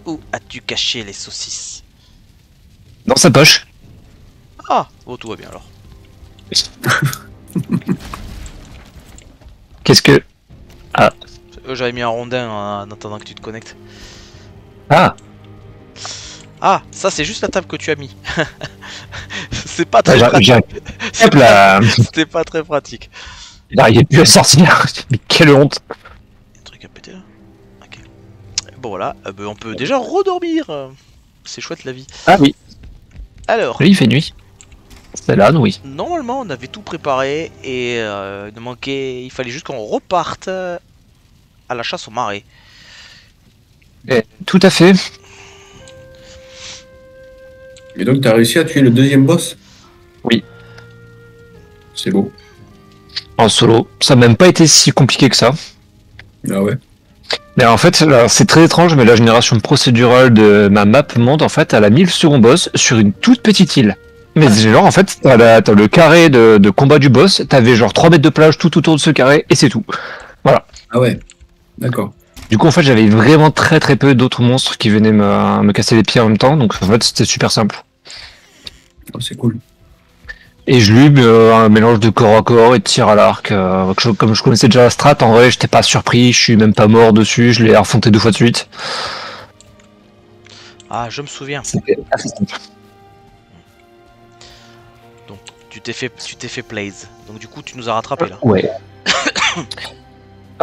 Où as-tu caché les saucisses? Dans sa poche. Ah, oh, tout va bien alors. Qu'est-ce que... Ah. J'avais mis un rondin en attendant que tu te connectes. Ah. Ah, ça c'est juste la table que tu as mis. C'est pas très pratique. Hop là. C'était pas très pratique. Il n'arrivait plus à sortir. Mais quelle honte. Un truc à péter là. Ok. Bon voilà, on peut déjà redormir. C'est chouette la vie. Ah oui. Alors. Oui, il fait nuit. C'est là, oui. Normalement, on avait tout préparé et il fallait juste qu'on reparte à la chasse aux marais. Tout à fait. Et donc, t'as réussi à tuer le deuxième boss? Oui. C'est beau. En solo. Ça n'a même pas été si compliqué que ça. Ah ouais. Mais en fait, c'est très étrange, mais la génération procédurale de ma map monte, en fait, elle a mis le second boss sur une toute petite île. Mais genre, en fait, t'as le carré de combat du boss, t'avais genre 3 mètres de plage tout autour de ce carré, et c'est tout. Voilà. Ah ouais. D'accord. Du coup, en fait, j'avais vraiment très peu d'autres monstres qui venaient me casser les pieds en même temps, donc en fait, c'était super simple. Oh, c'est cool. Et je lui un mélange de corps à corps et de tir à l'arc. Comme je connaissais déjà la strat, en vrai, j'étais pas surpris, je suis même pas mort dessus, je l'ai refonté 2 fois de suite. Ah, je me souviens. C'était assez simple. Donc, tu t'es fait plaise. Donc, du coup, tu nous as rattrapé là. Ouais.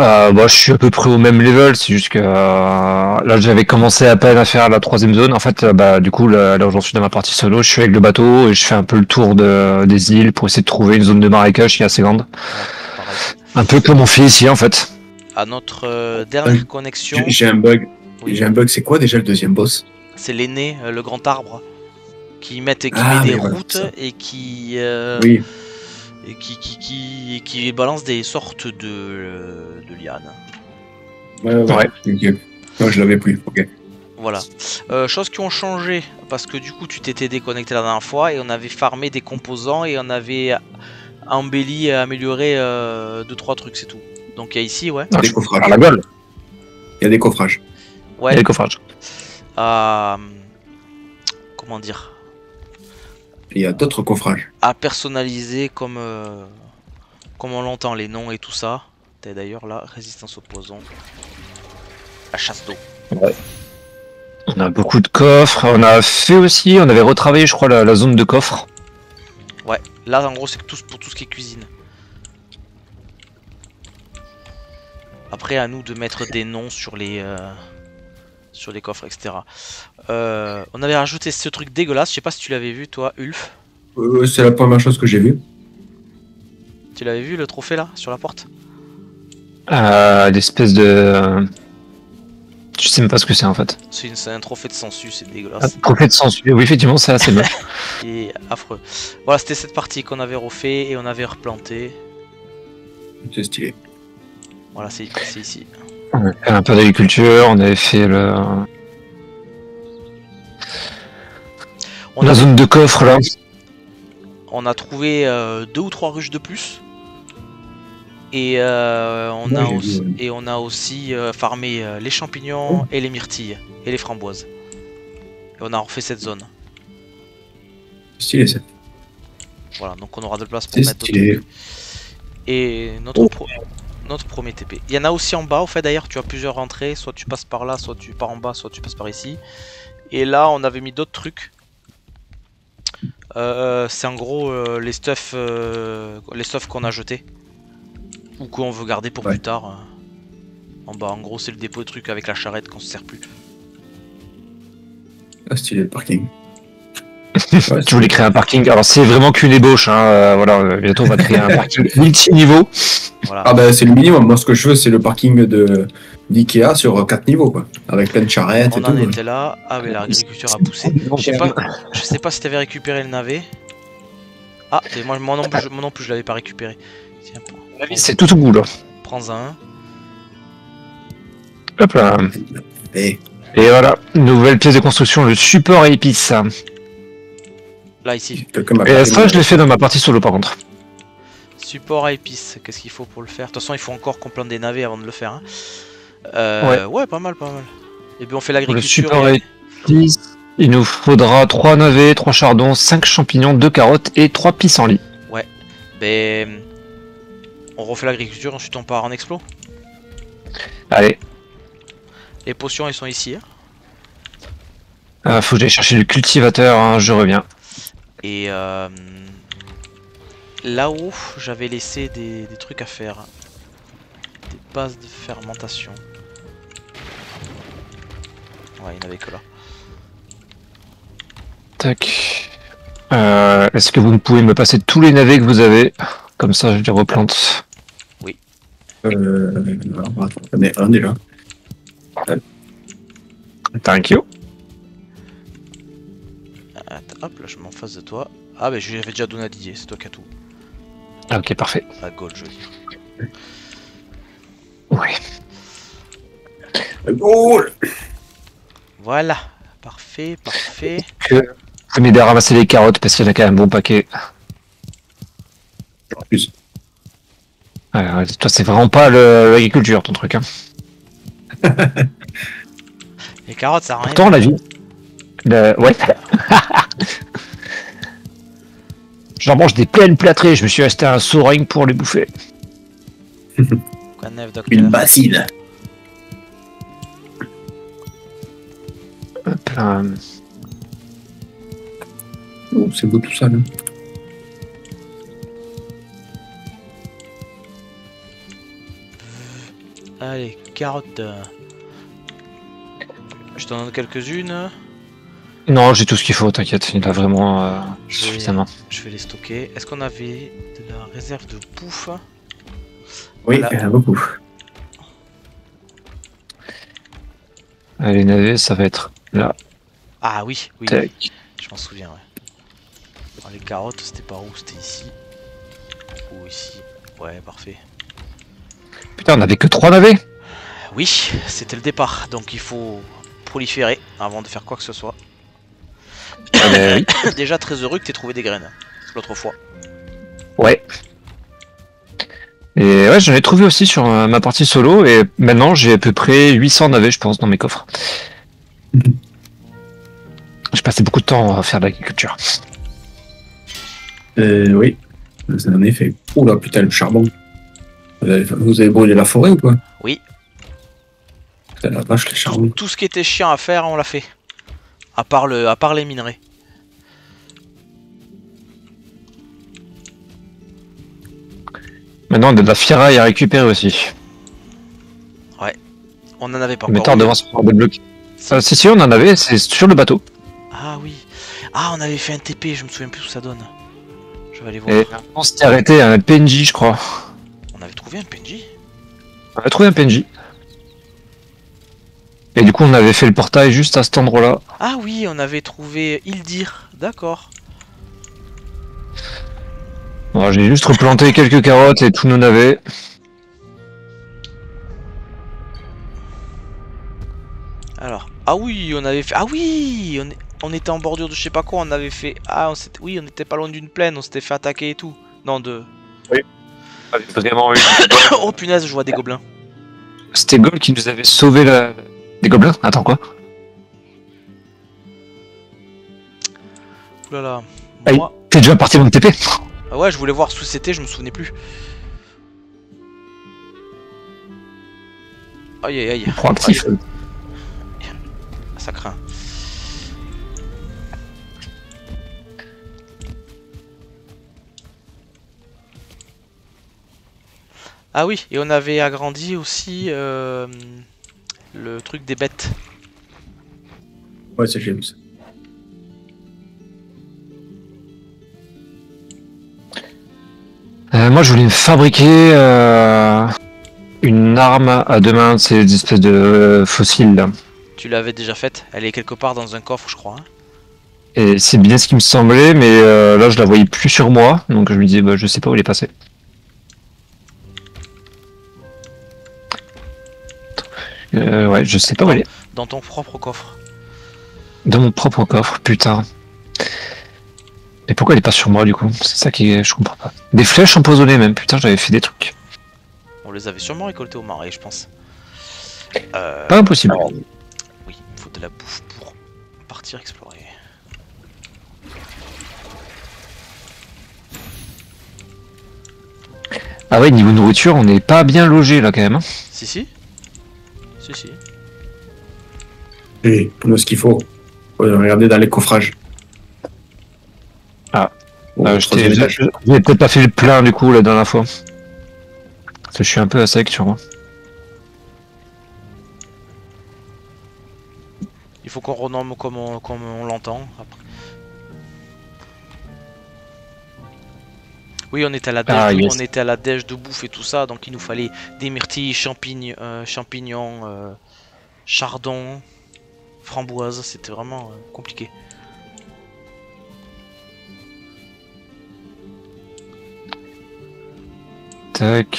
Je suis à peu près au même level, c'est juste que là j'avais commencé à peine à faire la 3ème zone. En fait, du coup, là où j'en suis dans ma partie solo, je suis avec le bateau et je fais un peu le tour des îles pour essayer de trouver une zone de marécage qui est assez grande. Ouais, un peu comme on fait ici en fait. À notre dernière connexion. J'ai un bug. Oui. J'ai un bug, c'est quoi déjà le deuxième boss? C'est l'aîné, le grand arbre, qui met des routes et qui. Oui. Et qui balance des sortes de lianes. Ouais. Okay. Non, je l'avais plus. Ok. Voilà. Choses qui ont changé, parce que du coup tu t'étais déconnecté la dernière fois et on avait farmé des composants et on avait embelli et amélioré 2-3 trucs, c'est tout. Donc il y a ici, ouais. Des coffrages. À la gueule. Il y a des coffrages. Ouais. Il y a des coffrages. Comment dire? Il y a d'autres coffrages. À personnaliser comme on l'entend, les noms et tout ça. D'ailleurs là, résistance au poison. La chasse d'eau. Ouais. On a beaucoup de coffres. On a fait aussi, on avait retravaillé je crois la zone de coffres. Ouais, là en gros c'est pour tout ce qui est cuisine. Après à nous de mettre des noms sur les coffres, etc. On avait rajouté ce truc dégueulasse, je sais pas si tu l'avais vu toi, Ulf. C'est la première chose que j'ai vue. Tu l'avais vu le trophée là, sur la porte? L'espèce de... Je sais même pas ce que c'est en fait. C'est un trophée de sensu, c'est dégueulasse. Un trophée de sensu, oui effectivement c'est assez moche. Et affreux. Voilà, c'était cette partie qu'on avait refait et on avait replanté. C'est stylé. Voilà, c'est ici. On a fait un peu d'agriculture, on avait fait la zone de coffre là. On a trouvé 2 ou 3 ruches de plus. Et on a aussi farmé les champignons et les myrtilles et les framboises. Et on a refait cette zone. Stylé ça. Voilà, donc on aura de la place pour mettre d'autres trucs. Et notre premier TP. Il y en a aussi en bas, au fait d'ailleurs tu as plusieurs entrées, soit tu passes par là, soit tu pars en bas, soit tu passes par ici. Et là on avait mis d'autres trucs. C'est en gros les stuff qu'on a jetés. Ou qu'on veut garder pour plus tard. En bas en gros c'est le dépôt de trucs avec la charrette qu'on se sert plus. Ah stylé le parking. Ouais, Tu voulais créer un parking. Alors c'est vraiment qu'une ébauche. Hein. Voilà, bientôt on va créer un parking multi-niveau. Voilà. Ah bah c'est le minimum. Moi ce que je veux c'est le parking d'Ikea sur 4 niveaux quoi. Avec plein de charrettes On et en tout. était là. Ah mais l'agriculture a poussé. Je sais pas si t'avais récupéré le navet. Ah, et moi non plus je l'avais pas récupéré. Tiens, C'est tout au bout là. prends un. Hop là. Et Et voilà, nouvelle pièce de construction, le support à épices. Là ici. quelqu'un m'a Et parlé ça, de- je l'ai fait dans ma partie solo par contre. Support à épices, qu'est-ce qu'il faut pour le faire? De toute façon, il faut encore qu'on plante des navets avant de le faire. Hein. Ouais, pas mal, pas mal. Et puis on fait Pour le l'agriculture. support à épices, il nous faudra 3 navets, 3 chardons, 5 champignons, 2 carottes et 3 pissenlits. Ben, on refait l'agriculture, ensuite on part en explo. Allez, Les potions, elles sont ici. Hein. faut que j'aille chercher le cultivateur, hein, je reviens. Et là-haut, j'avais laissé des trucs à faire. Des bases de fermentation. Ouais, il n'y en avait que là. Tac. Est-ce que vous pouvez me passer tous les navets que vous avez? Comme ça, je les replante. alors, attends, j'en ai un déjà. Thank you. Attends, hop, là, je m'en face de toi. Ah, ben, je lui avais déjà donné à Didier, c'est toi qui as tout. Ok, parfait. À Gold, je veux dire. Ouais. Oh Voilà, parfait, parfait. Je vais m'aider à ramasser les carottes parce qu'il y en a quand même un bon paquet. en plus. Ouais, toi, c'est vraiment pas l'agriculture, ton truc. Hein. Les carottes, ça a rien. Pourtant, la vie. Ouais. J'en mange des plaines plâtrées. Je me suis acheté un seringue pour les bouffer. Quoi de neuf, Une docteur? bassine. Hop là. Oh, c'est beau tout ça là. Allez, carottes. Je t'en donne quelques-unes. Non, j'ai tout ce qu'il faut, t'inquiète. Il a vraiment Je vais- suffisamment. Je vais les stocker. Est-ce qu'on avait de la réserve de bouffe? Oui, Voilà. il y en a beaucoup. Les navets, ça va être là. Ah oui, oui, Tac. je m'en souviens, ouais. Alors, les carottes, c'était par où? C'était ici. Ou ici. Ouais, parfait. Putain, on avait que 3 navets. Oui, c'était le départ, donc il faut proliférer avant de faire quoi que ce soit. Ah, ben oui. Déjà très heureux que t'aies trouvé des graines l'autre fois. Ouais. Et ouais, j'en ai trouvé aussi sur ma partie solo. Et maintenant, j'ai à peu près 800 navets, je pense, dans mes coffres. J'ai passé beaucoup de temps à faire de l'agriculture. Oui, c'est en effet. Oh là, putain, le charbon. Vous avez brûlé la forêt ou quoi? Oui. Putain, la vache, les charbons. Tout ce qui était chiant à faire, on l'a fait. À part les minerais. Maintenant, on a de la ferraille à récupérer aussi. On en avait pas Mais encore. devant ce de bloc. Si. Si, on en avait, c'est sur le bateau. Ah oui. Ah, on avait fait un TP, je me souviens plus où ça donne. Je vais aller voir. Et on s'était arrêté à un PNJ, je crois. On avait trouvé un PNJ. On a trouvé un PNJ. Et du coup, on avait fait le portail juste à cet endroit-là. Ah oui, on avait trouvé Ildir. D'accord. Bon, j'ai juste replanté quelques carottes et tous nos navets. Alors, ah oui, on avait fait. Ah oui, on était en bordure de je sais pas quoi. On avait fait. Ah, oui, on était pas loin d'une plaine. On s'était fait attaquer et tout. Non, de. Vraiment eu. Oh punaise, je vois des gobelins. C'était Gold qui nous avait sauvé des gobelins. Attends, quoi? Ouh là là. Ah, Moi. t'es déjà parti dans le TP? Ah ouais, je voulais voir où c'était, je me souvenais plus. Aïe aïe aïe. Proactif. Ça craint. Ah oui, et on avait agrandi aussi le truc des bêtes. Ouais, c'est James. Moi, je voulais me fabriquer une arme à deux mains, c'est des espèces de fossiles là. Tu l'avais déjà faite? Elle est quelque part dans un coffre, je crois. Hein. Et c'est bien ce qui me semblait, mais là, je la voyais plus sur moi, donc je me disais, bah, je sais pas où elle est passée. Ouais, je sais pas où elle est. Dans ton propre coffre. Dans mon propre coffre, putain. Et pourquoi elle est pas sur moi du coup? C'est ça qui je comprends pas. Des flèches empoisonnées même, putain j'avais fait des trucs. On les avait sûrement récoltés au marais, je pense. Pas impossible. Oui, il faut de la bouffe pour partir explorer. Ah ouais, niveau nourriture, on n'est pas bien logé là quand même. Hein. Si si. Si si. Et on a ce qu'il faut. Faut regarder dans les coffrages. Ah. Au troisième étage. J'ai peut-être pas fait le plein du coup la dernière fois. Parce que je suis un peu à sec sur moi. Il faut qu'on renomme comme on l'entend. Après. Oui, on était à la dèche, Yes. on était à la dèche de bouffe et tout ça, donc il nous fallait des myrtilles, champignons, chardon, framboises. C'était vraiment compliqué. Tac.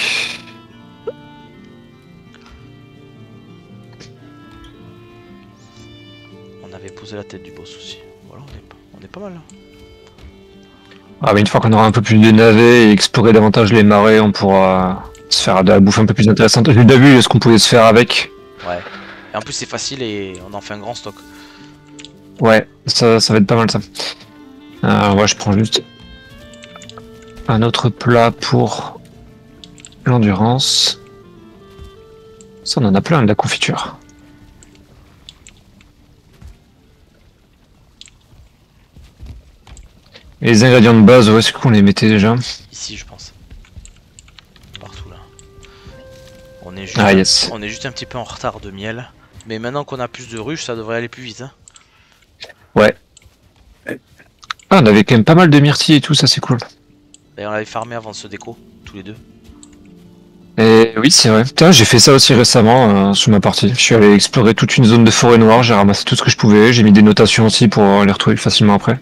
On avait posé la tête du boss aussi. Voilà, on est pas mal là. Ah mais une fois qu'on aura un peu plus de navets et explorer davantage les marais, on pourra se faire de la bouffe un peu plus intéressante. J'ai déjà vu ce qu'on pouvait se faire avec. Ouais. Et en plus c'est facile et on en fait un grand stock. Ouais, ça va être pas mal ça. Ouais, je prends juste un autre plat pour l'endurance. Ça, on en a plein de la confiture. Et les ingrédients de base, où est-ce qu'on les mettait déjà? Ici je pense. Partout là. On est juste un petit peu en retard de miel. Mais maintenant qu'on a plus de ruches, ça devrait aller plus vite. Hein. Ouais. Ah, on avait quand même pas mal de myrtilles et tout, ça c'est cool. D'ailleurs on l'avait farmé avant de se déco, tous les deux. Et oui, c'est vrai. Putain, j'ai fait ça aussi récemment sur ma partie. Je suis allé explorer toute une zone de forêt noire, j'ai ramassé tout ce que je pouvais, j'ai mis des notations aussi pour les retrouver facilement après.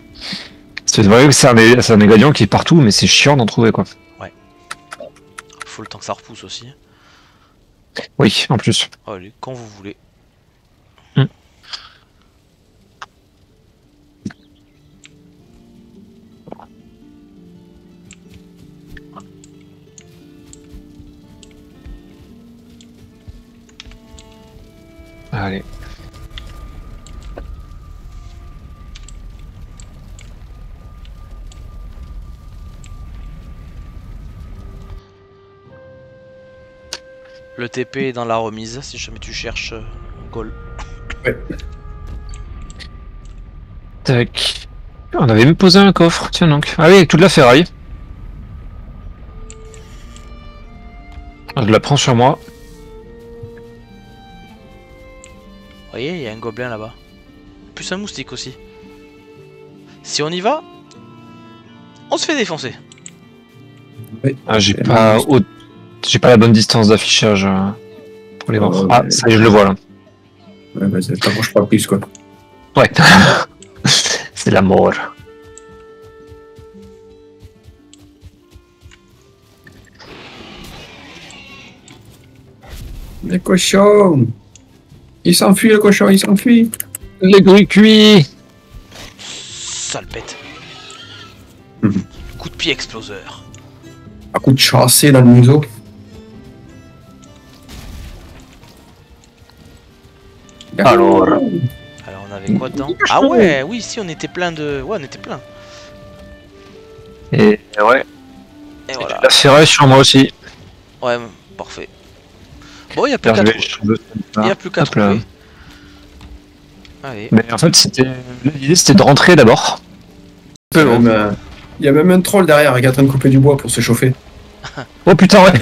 C'est vrai que c'est un ingrédient qui est partout, mais c'est chiant d'en trouver quoi. Ouais. Faut le temps que ça repousse aussi. Oui, en plus. Allez, quand vous voulez. Allez. Le TP est dans la remise si jamais tu cherches Gol. Ouais. Tac. On avait même posé un coffre, tiens donc. Ah oui, avec toute la ferraille. Je la prends sur moi. Vous voyez, il y a un gobelin là-bas. Plus un moustique aussi. Si on y va, on se fait défoncer. Ah, j'ai pas la bonne distance d'affichage pour les voir. Ah, ça y est, je le vois là. Ouais, bah, ça t'approche pas plus quoi. Ouais. C'est la mort. Les cochons! Il s'enfuit le cochon, il s'enfuit! Les grues cuits. Salpette. Mhm. Coup de pied exploseur. Un coup de chassé dans le museau. Alors. Alors on avait quoi dedans? Ah ouais, oui, si on était plein de... Ouais, on était plein. Et ouais. Et voilà. La ferraille sur moi aussi. Ouais, parfait. Bon, il n'y a plus qu'à trouver. Il y a plus qu'à trouver. Allez. Mais en fait, l'idée c'était de rentrer d'abord. Il y a même un troll derrière qui est en train de couper du bois pour se chauffer. Oh putain, ouais.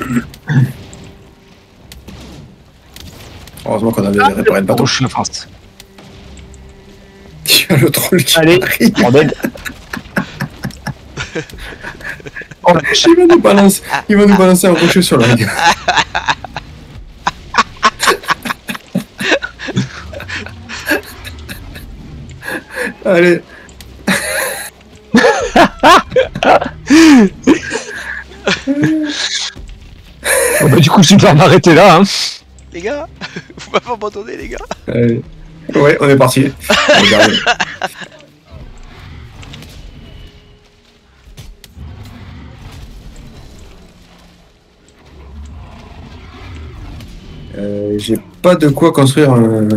Heureusement qu'on avait réparé le bateau. Oh, je suis en face. Il y a le troll qui Allez, arrive. on aide. Il va nous balancer un rocher sur la gueule. Allez. Bon, bah, du coup, je vais m'arrêter là. Hein. Les gars, vous m'avez abandonné, les gars. Allez. Ouais, on est parti. Regardez. J'ai pas de quoi construire un...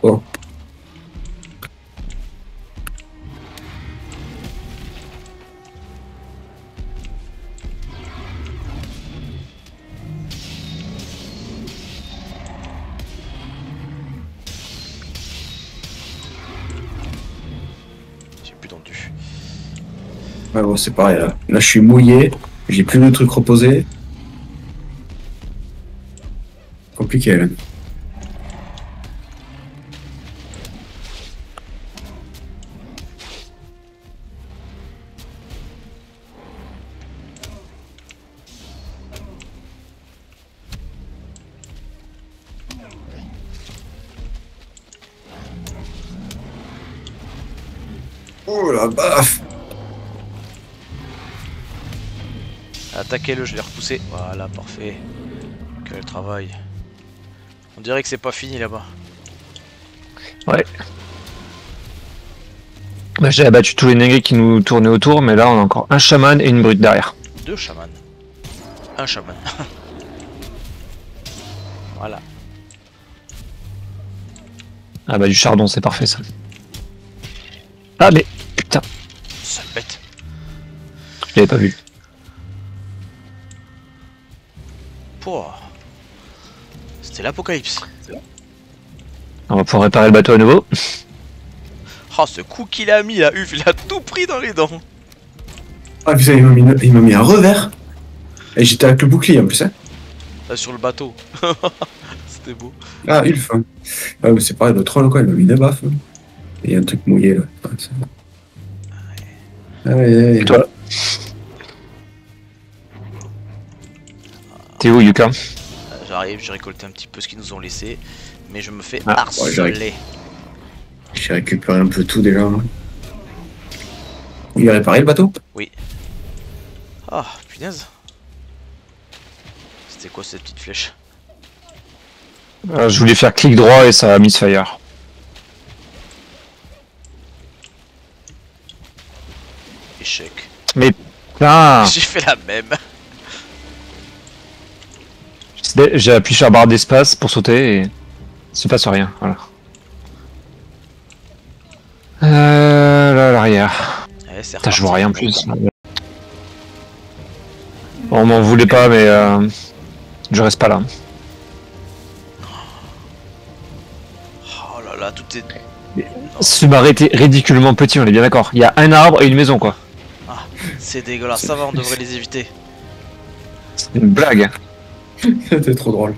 Oh. J'ai plus tendu. Ouais, bon, c'est pareil, là. Là, je suis mouillé. J'ai plus de trucs reposés. Compliqué, là. Oh la baffe! Attaquez-le, je l'ai repoussé. Voilà, parfait. Quel travail. On dirait que c'est pas fini là-bas. Ouais. Bah, j'ai abattu tous les nègres qui nous tournaient autour, mais là, on a encore un chaman et une brute derrière. 2 chamans. Un chaman. Voilà. Ah bah, du chardon, c'est parfait, ça. Ah, mais... Putain, Sale bête. je l'avais pas vu. Pouah. C'était l'apocalypse. On va pouvoir réparer le bateau à nouveau. Oh, ce coup qu'il a mis là, Uf, il a tout pris dans les dents. Ah putain, il m'a mis un revers. Et j'étais avec le bouclier en plus, hein. Là, sur le bateau. C'était beau. Ah, Ulf. Hein. Ah, mais c'est pareil, le troll, quoi, il m'a mis des baffes. Hein. Il y a un truc mouillé, là. Allez. Et toi? T'es où, Yuka? J'arrive, j'ai récolté un petit peu ce qu'ils nous ont laissé. Mais je me fais Ah, harceler. J'ai récupéré un peu tout déjà. Hein. Il a réparé le bateau? Ah, punaise. C'était quoi cette petite flèche? Je voulais faire clic droit et ça a misfire. Échec. Mais putain, J'ai fait la même. j'ai appuyé sur la barre d'espace pour sauter et il se passe rien. Voilà. Là, à l'arrière. Ouais, c'est Putain, je reparti. vois rien en plus. On m'en voulait pas, mais je reste pas là. Oh là là, tout est... Ce marais était ridiculement petit, on est bien d'accord. Il y a un arbre et une maison, quoi. Ah, c'est dégueulasse, ça va, on devrait les éviter. C'est une blague. C'était trop drôle.